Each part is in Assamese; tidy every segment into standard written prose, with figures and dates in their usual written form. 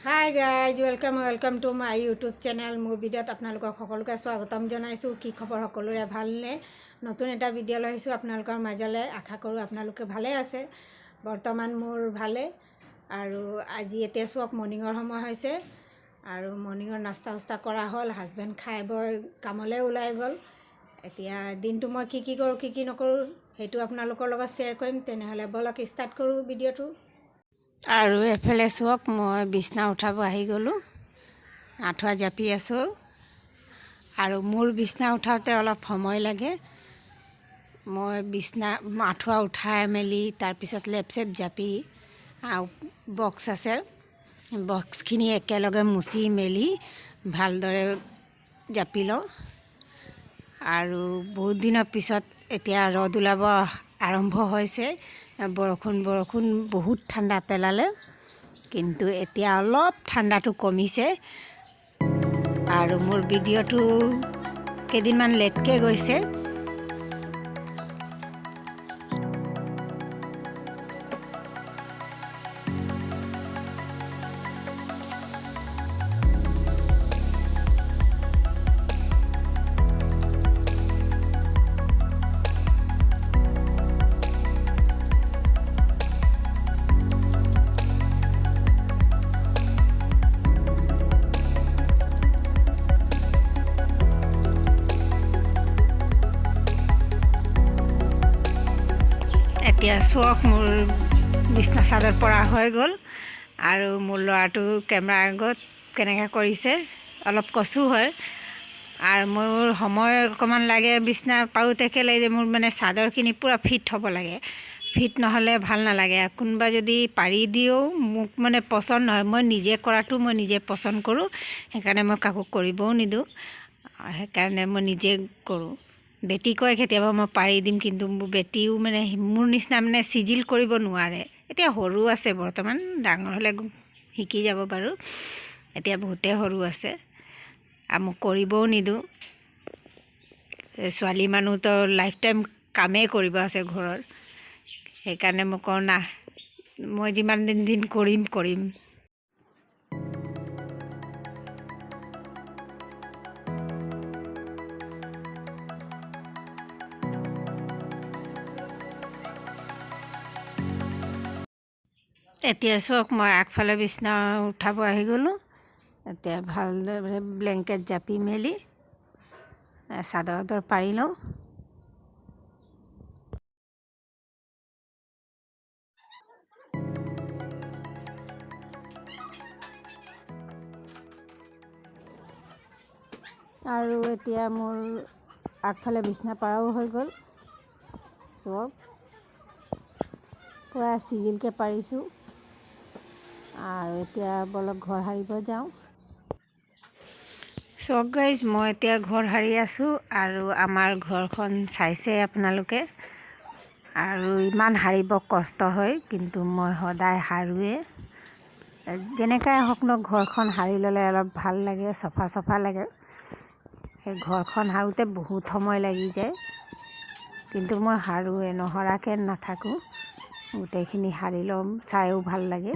Hi guys welcome to my YouTube channel. মোৰ ভিডিঅ'ত আপোনালোকক সকলোকে স্বাগতম জনাইছোঁ। কি খবৰ সকলোৰে ভালনে? নতুন এটা ভিডিঅ' লৈ আহিছোঁ আপোনালোকৰ মাজলৈ। আশা কৰোঁ আপোনালোকে ভালে আছে। বৰ্তমান মোৰ ভালে। আৰু আজি এতিয়া চাওক মৰ্ণিঙৰ সময় হৈছে আৰু মৰ্ণিঙৰ নাস্তা কৰা হ'ল। হাজবেণ্ড খাই বৈ কামলৈ ওলাই গ'ল। এতিয়া দিনটো মই কি কৰোঁ কি নকৰোঁ সেইটো আপোনালোকৰ লগত শ্বেয়াৰ কৰিম। তেনেহ'লে বলক ষ্টাৰ্ট কৰোঁ ভিডিঅ'টো। আৰু এফালে চাওক মই বিছনা উঠাব আহি গ'লোঁ। আঁঠুৱা জাপি আছোঁ আৰু মোৰ বিছনা উঠাওঁতে অলপ সময় লাগে। মই আঁঠুৱা উঠাই মেলি তাৰপিছত লেপ চেপ জাপি বক্স আছে, বক্সখিনি একেলগে মুচি মেলি ভালদৰে জাপি লওঁ। আৰু বহুত দিনৰ পিছত এতিয়া ৰ'দ ওলাব আৰম্ভ হৈছে। বৰষুণ বহুত ঠাণ্ডা পেলালে, কিন্তু এতিয়া অলপ ঠাণ্ডাটো কমিছে। আৰু মোৰ ভিডিঅ'টো কেইদিনমান লেটকৈ গৈছে। এতিয়া চাওক মোৰ বিছনা চাদৰ পৰা হৈ গ'ল আৰু মোৰ ল'ৰাটো কেমেৰা আগত কেনেকৈ কৰিছে। অলপ কচু হয় আৰু মোৰ সময় অকণমান লাগে বিছনা পাৰোঁতে। কেলৈ যে মোৰ মানে চাদৰখিনি পূৰা ফিট হ'ব লাগে। ফিট নহ'লে ভাল নালাগে। কোনোবা যদি পাৰি দিও মোক মানে পচন্দ নহয়। মই নিজে কৰাটো মই নিজে পচন্দ কৰোঁ, সেইকাৰণে মই কাকো কৰিবও নিদিওঁ। সেইকাৰণে মই নিজে কৰোঁ। বেটি কয় কেতিয়াবা মই পাৰি দিম, কিন্তু মোৰ বেটিও মানে মোৰ নিচিনা মানে চিজিল কৰিব নোৱাৰে। এতিয়া সৰু আছে বৰ্তমান, ডাঙৰ হ'লে শিকি যাব বাৰু। এতিয়া বহুতে সৰু আছে আৰু মোক কৰিবও নিদিওঁ। ছোৱালী মানুহতো লাইফ টাইম কামেই কৰিব আছে ঘৰৰ। সেইকাৰণে মই কওঁ না, মই যিমান দিন কৰিম। এতিয়া চাওক মই আগফালে বিছনা উঠাব আহি গ'লোঁ। এতিয়া ভালদৰে ব্লেংকেট জাপি মেলি চাদৰ পাৰি লওঁ। আৰু এতিয়া মোৰ আগফালে বিছনা পাৰাও হৈ গ'ল। চাওক পূৰা চিজিলকৈ পাৰিছোঁ। আৰু এতিয়া বলক ঘৰ সাৰিব যাওঁ। চাওক গাইজ, মই এতিয়া ঘৰ সাৰি আছোঁ আৰু আমাৰ ঘৰখন চাইছে আপোনালোকে। আৰু ইমান সাৰিব কষ্ট হয়, কিন্তু মই সদায় সাৰোঁৱে। যেনেকৈ হওক ন, ঘৰখন সাৰি ল'লে অলপ ভাল লাগে, চফা লাগে। সেই ঘৰখন সাৰোঁতে বহুত সময় লাগি যায়, কিন্তু মই সাৰোঁৱে, নসৰাকৈ নাথাকোঁ। গোটেইখিনি সাৰি ল'ম, চাইও ভাল লাগে।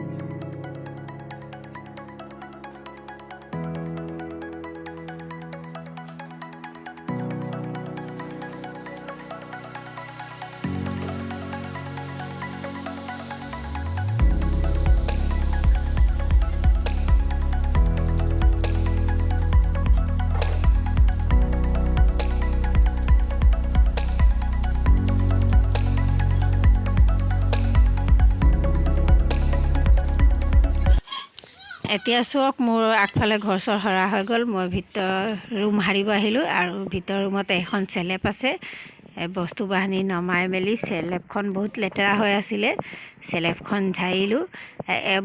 এতিয়া চাওক মোৰ আগফালে ঘৰ চৰ সৰা হৈ গ'ল। মই ৰুম সাৰিব আহিলোঁ আৰু ভিতৰ ৰুমত এখন চেলেপ আছে। বস্তু বাহানি নমাই মেলি চেলেপখন বহুত লেতেৰা হৈ আছিলে, চেলেপখন ঝাৰিলোঁ।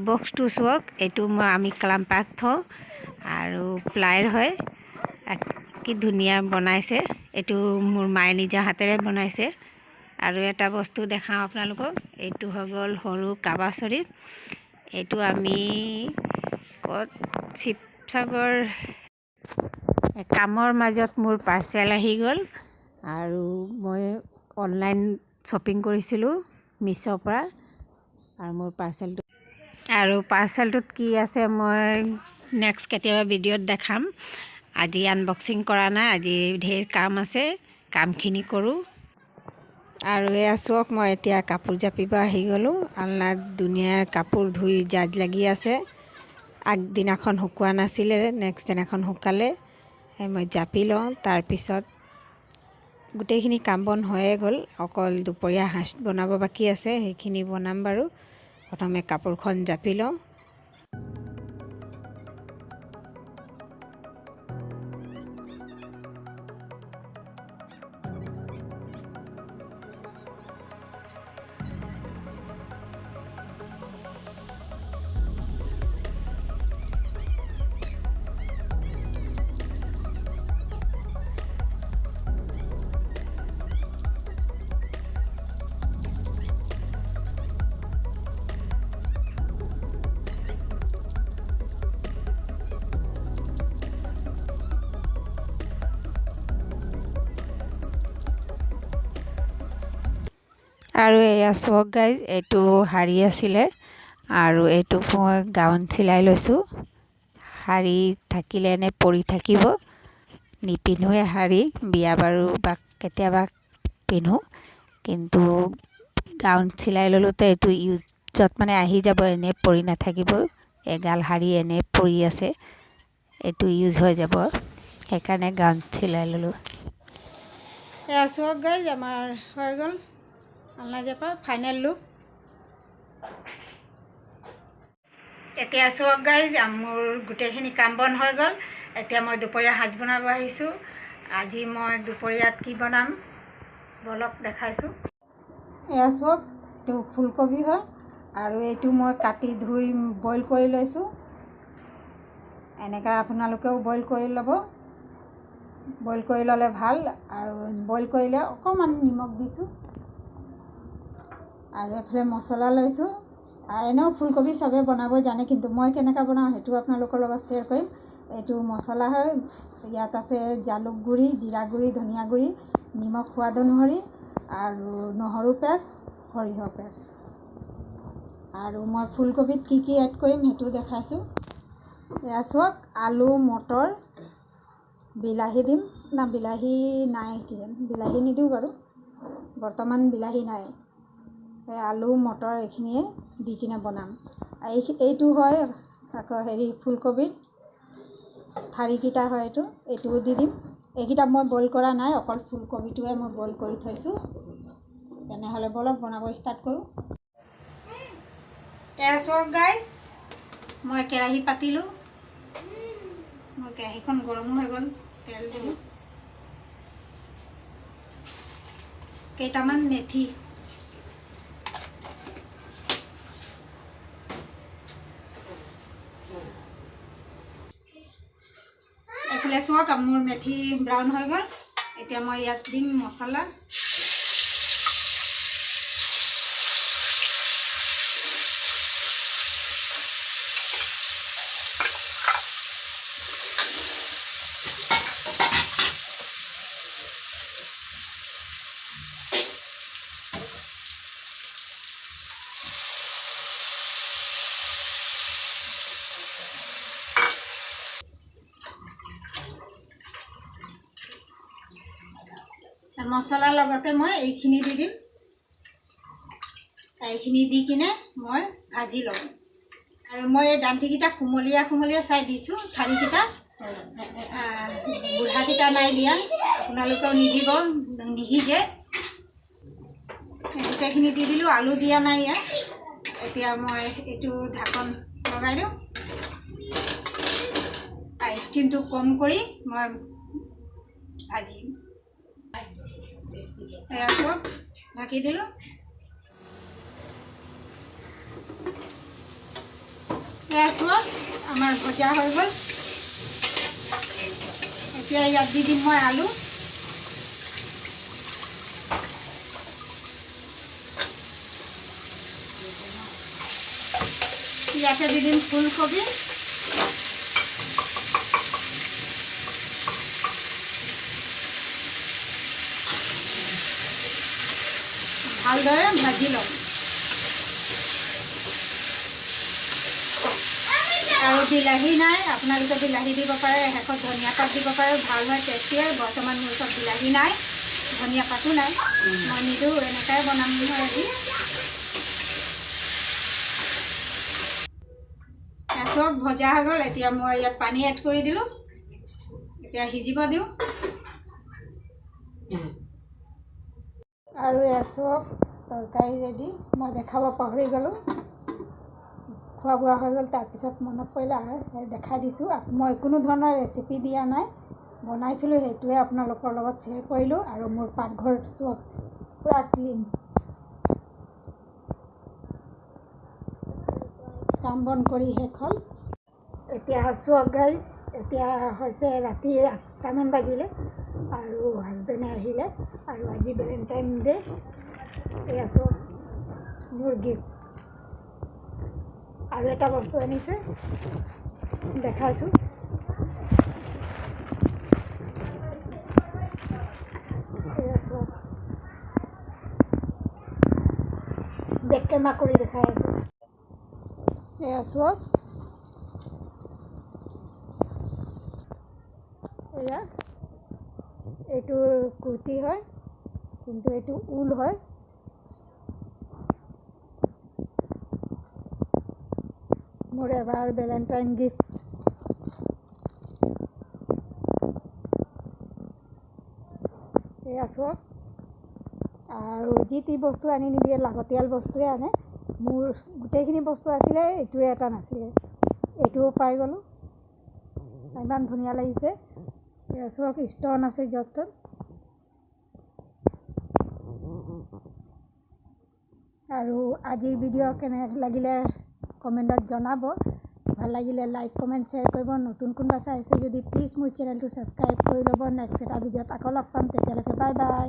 বক্সটো চাওক, এইটো আমি ক্লাম্পাক থওঁ আৰু প্লাইৰ হয়। কি ধুনীয়া বনাইছে। এইটো মোৰ মায়ে নিজা হাতেৰে বনাইছে। আৰু এটা বস্তু দেখাওঁ আপোনালোকক। এইটো হৈ গ'ল সৰু কাবাচৰি। এইটো আমি শিৱসাগৰ কামৰ মাজত মোৰ পাৰ্চেল আহি গ'ল আৰু মই অনলাইন শ্বপিং কৰিছিলোঁ মিছ'ৰ পৰা। আৰু মোৰ পাৰ্চেলটো আৰু পাৰ্চেলটোত কি আছে মই নেক্সট কেতিয়াবা ভিডিঅ'ত দেখাম। আজি আনবক্সিং কৰা নাই, আজি ঢেৰ কাম আছে, কামখিনি কৰোঁ। আৰু এয়া চাওক, মই এতিয়া কাপোৰ জাপিব আহি গ'লোঁ। আলনাত দুনিয়াৰ কাপোৰ ধুই জাজ লাগি আছে। আগদিনাখন শুকোৱা নাছিলে, নেক্সট দিনাখন শুকালে। মই জাপি লওঁ, তাৰপিছত গোটেইখিনি কাম বন হৈয়ে গ'ল। অকল দুপৰীয়া সাঁজ বনাব বাকী আছে, সেইখিনি বনাম বাৰু। প্ৰথমে কাপোৰখন জাপি লওঁ। আৰু এয়া চাওক গাইজ, এইটো শাৰী আছিলে আৰু এইটো মই গাউন চিলাই লৈছোঁ। শাৰী থাকিলে এনে পৰি থাকিব, নিপিন্ধোৱে শাৰী, বিয়া বাৰু বা কেতিয়াবা পিন্ধোঁ, কিন্তু গাউন চিলাই ল'লোতে এইটো ইউজত মানে আহি যাব, এনেই পৰি নাথাকিব। এগাল শাৰী এনেই পৰি আছে, এইটো ইউজ হৈ যাব, সেইকাৰণে গাউন চিলাই ল'লোঁ। এয়া চাওক গাইজ, আমাৰ হৈ গ'ল আলনা জাপা ফাইনেল লুক। এতিয়া চাওক গাইজ, মোৰ গোটেইখিনি কাম বন হৈ গ'ল। এতিয়া মই দুপৰীয়া সাঁজ বনাব আহিছোঁ। আজি মই দুপৰীয়াত কি বনাম বলক দেখাইছোঁ। এয়া চাওক, এইটো ফুলকবি হয় আৰু এইটো মই কাটি ধুই বইল কৰি লৈছোঁ। এনেকৈ আপোনালোকেও বইল কৰি ল'ব। বইল কৰি ল'লে ভাল, আৰু বইল কৰিলে অকণমান নিমখ দিছোঁ। আৰু এইফালে মছলা লৈছোঁ। এনেও ফুলকবি চবেই বনাব জানে, কিন্তু মই কেনেকৈ বনাওঁ সেইটো আপোনালোকৰ লগত শ্বেয়াৰ কৰিম। এইটো মছলা হয়, ইয়াত আছে জালুক গুড়ি, জিৰা গুড়ি, ধনিয়া গুড়ি, নিমখ সোৱাদ অনুসৰি, আৰু নহৰু পেষ্ট, সৰিয়হ পেষ্ট। আৰু মই ফুলকবিত কি কি এড কৰিম সেইটো দেখাইছোঁ। এয়া চাওক, আলু, মটৰ, বিলাহী দিম না, বিলাহী নাই কিজানি, বিলাহী নিদিওঁ বাৰু, বৰ্তমান বিলাহী নাই। আলু মটৰ এইখিনিয়ে দি কিনে বনাম। এইটো হয় আকৌ ফুলকবিৰ ঠাৰিকেইটা হয়, এইটোও দি দিম। এইকেইটা মই বইল কৰা নাই, অকল ফুলকবিটোৱে মই বইল কৰি থৈছোঁ। তেনেহ'লে বলক বনাব ষ্টাৰ্ট কৰোঁ। এয়া চাওক গাইজ, মই কেৰাহী পাতিলোঁ। মোৰ কেৰাহীখন গৰমো হৈ গ'ল, তেল দিলোঁ। কেইটামান মেথি, এইফালে চাওক, মোৰ মেথি ব্ৰাউন হৈ গ'ল। এতিয়া মই ইয়াত দিম মছলা। মছলাৰ লগতে মই এইখিনি দি দিম। এইখিনি দি কিনে মই ভাজি ল'ম। আৰু মই এই ডান্ঠিকেইটা কুমলীয়া চাই দিছোঁ, ঠাৰিকেইটা, বুঢ়াকেইটা নাই দিয়া। আপোনালোকেও নিদিব, নিসিজে। গোটেইখিনি দি দিলোঁ, আলু দিয়া নাই ইয়াত। এতিয়া মই এইটো ঢাকন লগাই দিওঁ। ষ্টিমটো কম কৰি মই ভাজিম। এয়া চাওক, ঢাকি দিলোঁ। এয়া চাওক, আমাৰ ভজা হৈ গ'ল। এতিয়া ইয়াত দি দিম মই আলু। ইয়াতে দি দিম ফুলকবি। ভালদৰে ভাজি ল'ম। আৰু বিলাহী নাই, আপোনালোকে বিলাহী দিব পাৰে, শেষত ধনিয়া পাত দিব পাৰে, ভাল হয়, টেষ্টি হয়। বৰ্তমান মোৰ ওচৰত বিলাহী নাই, ধনিয়া পাতো নাই, মই নিদিওঁ, এনেকৈ বনাম নহয় আজি। চাওক ভজা হৈ গ'ল। এতিয়া মই ইয়াত পানী এড কৰি দিলোঁ, এতিয়া সিজিব দিওঁ। আৰু চাওক তৰকাৰী ৰেডি। মই দেখাব পাহৰি গ'লোঁ, খোৱা বোৱা হৈ গ'ল, তাৰপিছত মনত পৰিলে আৰু দেখাই দিছোঁ। মই কোনো ধৰণৰ ৰেচিপি দিয়া নাই, বনাইছিলোঁ সেইটোৱে আপোনালোকৰ লগত শ্বেয়াৰ কৰিলোঁ। আৰু মোৰ পাকঘৰ চব পূৰা ক্লিন, কাম বন কৰি শেষ হ'ল। এতিয়া চাওক গাইজ, এতিয়া হৈছে ৰাতি 8টামান বাজিলে আৰু হাজবেণ্ডে আহিলে। আৰু আজি ভেলেণ্টাইন ডে'। এয়া চাওক মোৰ গিফ্ট। আৰু এটা বস্তু আনিছে, দেখাইছোঁ। এয়া চাওক, বেক কেমেৰা কৰি দেখাই আছোঁ। এয়া চাওক, এয়া এইটো কুৰ্তি হয়, কিন্তু এইটো ঊল হয়। মোৰ এবাৰ ভেলেণ্টাইন গিফ্ট। এয়া চাওক, আৰু যি টি বস্তু আনি নিদিয়ে, লাগতিয়াল বস্তুৱে আনে। মোৰ গোটেইখিনি বস্তু আছিলে, এইটোৱে এটা নাছিলে, এইটোও পাই গ'লোঁ। ইমান ধুনীয়া লাগিছে। এয়া চাওক, ষ্টন আছে য'ত ত'ত। আৰু আজিৰ ভিডিঅ' কেনে লাগিলে কমেণ্টত জনাব। ভাল লাগিলে লাইক কমেণ্ট শ্বেয়াৰ কৰিব। নতুন কোনোবা চাইছে যদি প্লিজ মোৰ চেনেলটো ছাবস্ক্ৰাইব কৰি ল'ব। নেক্সট এটা ভিডিঅ'ত আকৌ লগ পাম, তেতিয়ালৈকে বাই বাই।